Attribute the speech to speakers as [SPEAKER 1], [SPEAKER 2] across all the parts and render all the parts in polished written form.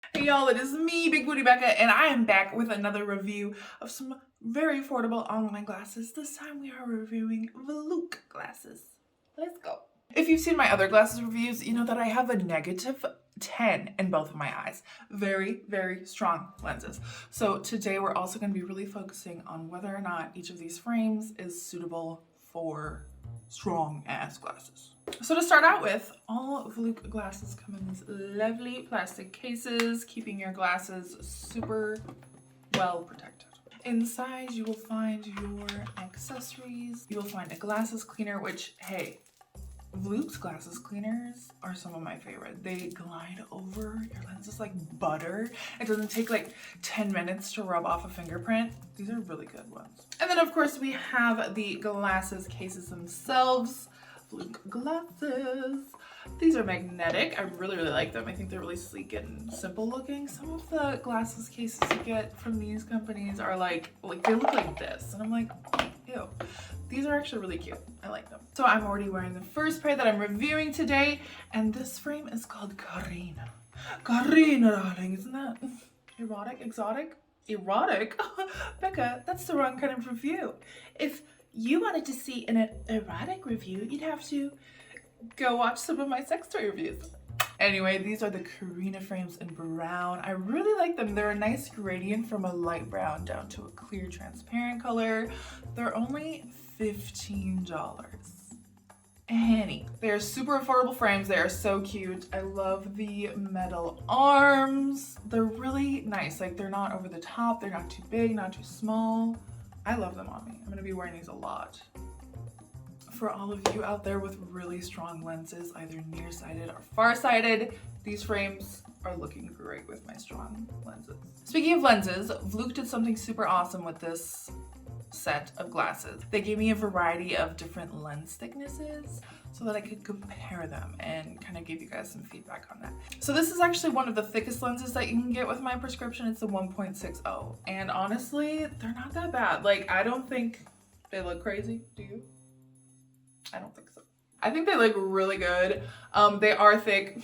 [SPEAKER 1] Hey y'all, it is me, Big Booty Becca, and I am back with another review of some very affordable online glasses. This time we are reviewing VLOOK glasses. Let's go. If you've seen my other glasses reviews, you know that I have a -10 in both of my eyes. Very, very strong lenses. So today we're also going to be really focusing on whether or not each of these frames is suitable for strong ass glasses. So to start out with, all VLOOK glasses come in these lovely plastic cases, keeping your glasses super well protected. Inside you will find your accessories. You will find a glasses cleaner, which, hey, VLOOK's glasses cleaners are some of my favorite. They glide over your lenses like butter. It doesn't take like 10 minutes to rub off a fingerprint. These are really good ones. And then of course we have the glasses cases themselves. VLOOK glasses. These are magnetic. I really like them. I think they're really sleek and simple looking. Some of the glasses cases you get from these companies are like they look like this. And I'm like, ew. These are actually really cute. I like them. So I'm already wearing the first pair that I'm reviewing today, and this frame is called Karina. Karina, darling, isn't that erotic, exotic? Erotic? Becca, that's the wrong kind of review. If you wanted to see an erotic review, you'd have to go watch some of my sex toy reviews. Anyway, these are the Karina frames in brown. I really like them. They're a nice gradient from a light brown down to a clear transparent color. They're only $15. Henny. They're super affordable frames. They are so cute. I love the metal arms. They're really nice. Like, they're not over the top. They're not too big, not too small. I love them on me. I'm gonna be wearing these a lot. For all of you out there with really strong lenses, either nearsighted or farsighted, these frames are looking great with my strong lenses. Speaking of lenses, VLOOK did something super awesome with this set of glasses. They gave me a variety of different lens thicknesses so that I could compare them and kind of give you guys some feedback on that. So this is actually one of the thickest lenses that you can get with my prescription. It's the 1.60, and honestly, they're not that bad. Like, I don't think they look crazy. Do you? I don't think so. I think they look really good. They are thick.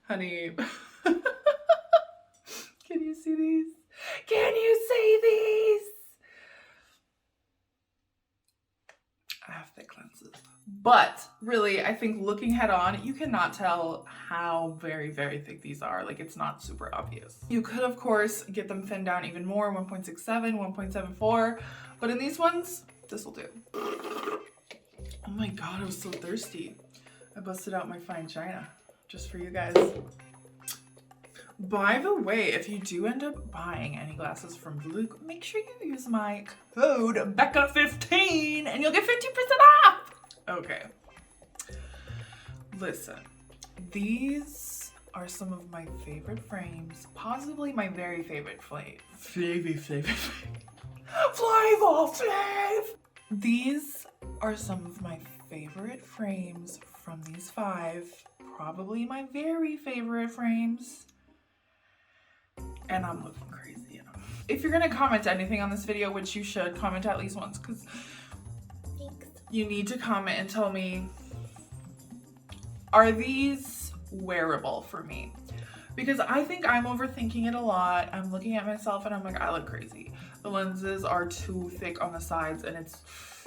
[SPEAKER 1] Honey. Can you see these? Can you see these? I have thick lenses. But really, I think looking head on, you cannot tell how very, very thick these are. Like, it's not super obvious. You could, of course, get them thinned down even more, 1.67, 1.74. But in these ones, this will do. Oh my god, I was so thirsty. I busted out my fine china just for you guys. By the way, if you do end up buying any glasses from VLOOK, make sure you use my code BECCA15 and you'll get 50% off! Okay. Listen, these are some of my favorite frames, possibly my very favorite flame. Flav! These are some of my favorite frames from these 5, probably my very favorite frames, and I'm looking crazy in them. If you're gonna comment anything on this video, which you should, comment at least once, because you need to comment and tell me, are these wearable for me? Because I think I'm overthinking it a lot. I'm looking at myself and I'm like, I look crazy. The lenses are too thick on the sides and it's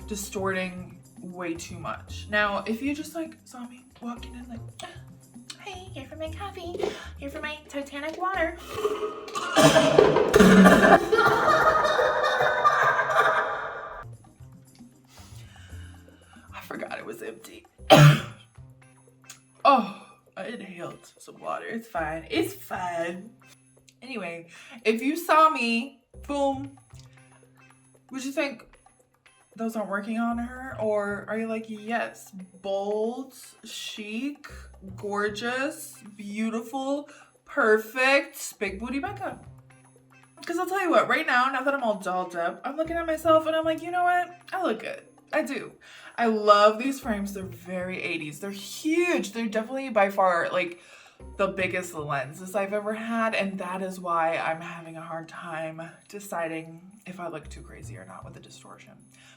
[SPEAKER 1] distorting way too much. Now, if you just like saw me walking in like, hey, here for my coffee, here for my Titanic water. I forgot it was empty. Oh. I inhaled some water. It's fine. It's fine. Anyway, if you saw me, boom, would you think those aren't working on her? Or are you like, yes, bold, chic, gorgeous, beautiful, perfect, Big Booty Becca? Because I'll tell you what, right now that I'm all dolled up, I'm looking at myself and I'm like, you know what? I look good. I do. I love these frames. They're very 80s. They're huge. They're definitely by far like the biggest lenses I've ever had, and that is why I'm having a hard time deciding if I look too crazy or not with the distortion.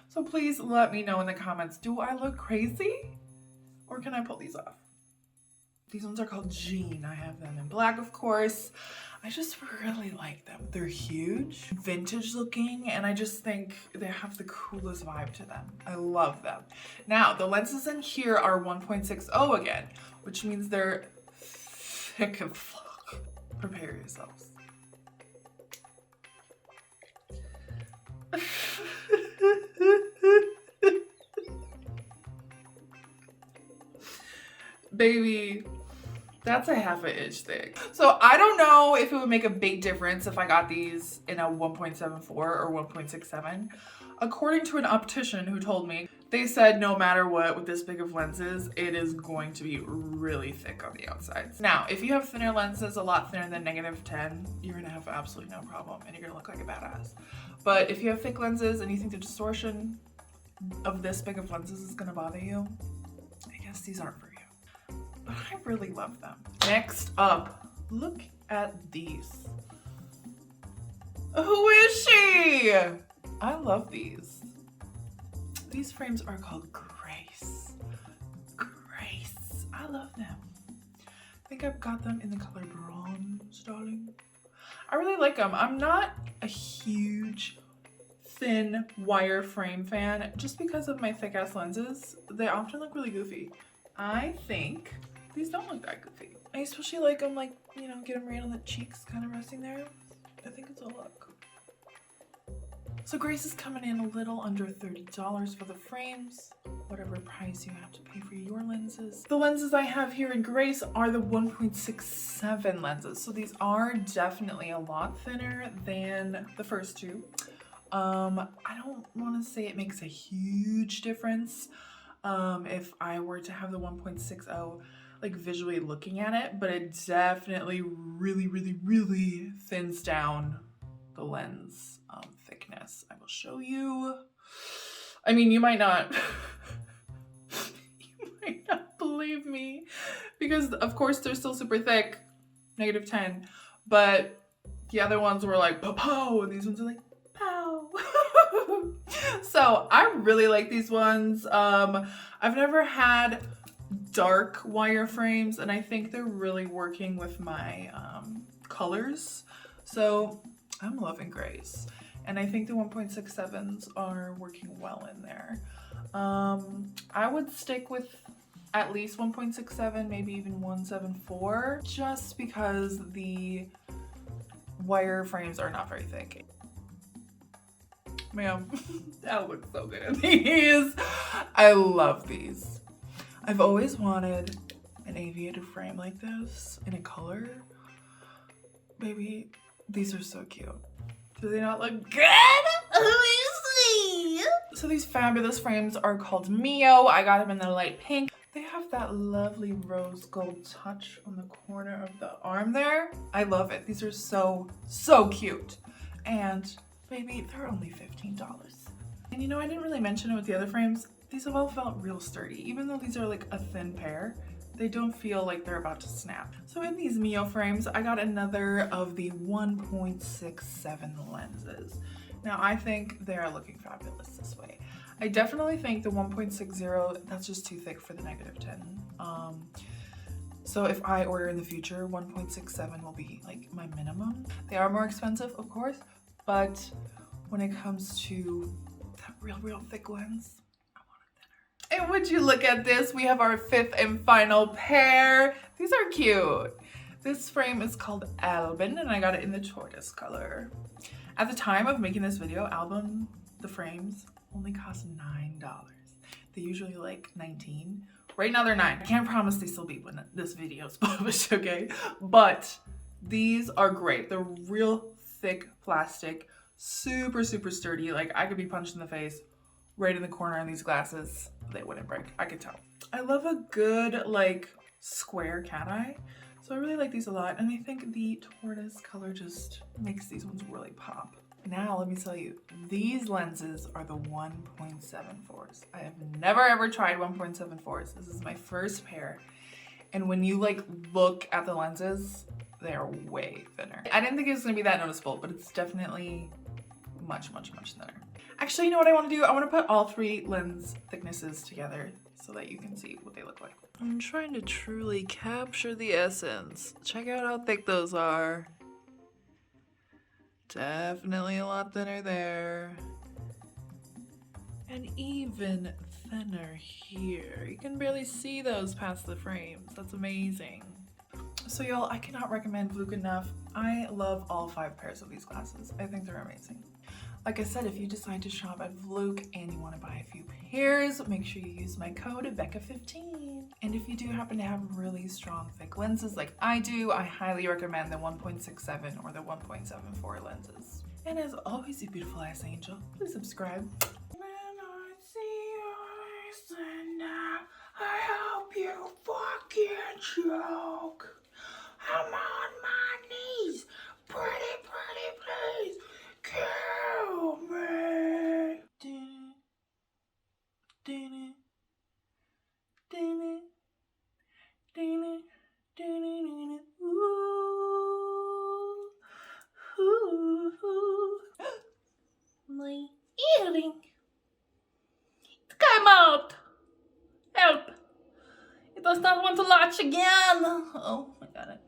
[SPEAKER 1] So please let me know in the comments, do I look crazy? Or can I pull these off? These ones are called Jean. I have them in black, of course. I just really like them. They're huge, vintage looking, and I just think they have the coolest vibe to them. I love them. Now, the lenses in here are 1.60 again, which means they're thick as fuck. Prepare yourselves. Baby, that's a half an inch thick. So I don't know if it would make a big difference if I got these in a 1.74 or 1.67. According to an optician who told me, they said no matter what with this big of lenses, it is going to be really thick on the outsides. Now, if you have thinner lenses, a lot thinner than -10, you're gonna have absolutely no problem and you're gonna look like a badass. But if you have thick lenses and you think the distortion of this big of lenses is gonna bother you, I guess these aren't for you. But I really love them. Next up, look at these. Who is she? I love these. These frames are called Grace. Grace. I love them. I think I've got them in the color bronze, darling. I really like them. I'm not a huge thin wire frame fan just because of my thick ass lenses. They often look really goofy. I think these don't look that goofy. I especially like them, like, you know, get them right on the cheeks, kind of resting there. I think it's a look. So Grace is coming in a little under $30 for the frames, whatever price you have to pay for your lenses. The lenses I have here in Grace are the 1.67 lenses. So these are definitely a lot thinner than the first two. I don't want to say it makes a huge difference if I were to have the 1.60 like visually looking at it, but it definitely really thins down the lens thickness. I will show you. I mean, you might not you might not believe me because of course they're still super thick, -10, but the other ones were like pow, and these ones are like pow. So I really like these ones. I've never had dark wire frames, and I think they're really working with my colors. So I'm loving Grace. And I think the 1.67s are working well in there. I would stick with at least 1.67, maybe even 1.74, just because the wire frames are not very thick. Ma'am, that looks so good in these. I love these. I've always wanted an aviator frame like this in a color. Baby, these are so cute. Do they not look good? Obviously. So these fabulous frames are called Mio. I got them in the light pink. They have that lovely rose gold touch on the corner of the arm there. I love it. These are so cute. And baby, they're only $15. And you know, I didn't really mention it with the other frames. These have all felt real sturdy. Even though these are like a thin pair, they don't feel like they're about to snap. So in these Mio frames, I got another of the 1.67 lenses. Now I think they are looking fabulous this way. I definitely think the 1.60, that's just too thick for the -10. So if I order in the future, 1.67 will be like my minimum. They are more expensive, of course, but when it comes to that real thick lens, and would you look at this, we have our 5th and final pair. These are cute. This frame is called Alvin, and I got it in the tortoise color. At the time of making this video, Alvin, the frames, only cost $9. They usually like 19. Right now they're 9. I can't promise they still be when this video is published, okay? But these are great. They're real thick plastic, super sturdy. Like I could be punched in the face right in the corner on these glasses. They wouldn't break, I could tell. I love a good like square cat eye. So I really like these a lot. And I think the tortoise color just makes these ones really pop. Now let me tell you, these lenses are the 1.74s. I have never ever tried 1.74s. This is my first pair. And when you like look at the lenses, they are way thinner. I didn't think it was gonna be that noticeable, but it's definitely much thinner. Actually, you know what I want to do? I want to put all 3 lens thicknesses together. So so that you can see what they look like. I'm trying to truly capture the essence. Check out how thick those are. Definitely a lot thinner there. And even thinner here. You can barely see those past the frames. That's amazing. So y'all, I cannot recommend Vlook enough. I love all 5 pairs of these glasses. I think they're amazing. Like I said, if you decide to shop at Vlook and you want to buy a few pairs, make sure you use my code Becca15. And if you do happen to have really strong thick lenses like I do, I highly recommend the 1.67 or the 1.74 lenses. And as always, you beautiful ass angel, please subscribe. I hope you fucking choke. I'm on my knees. Pretty please. Kill me. My earring. Come out. Help. It does not want to latch again. Oh, I got it.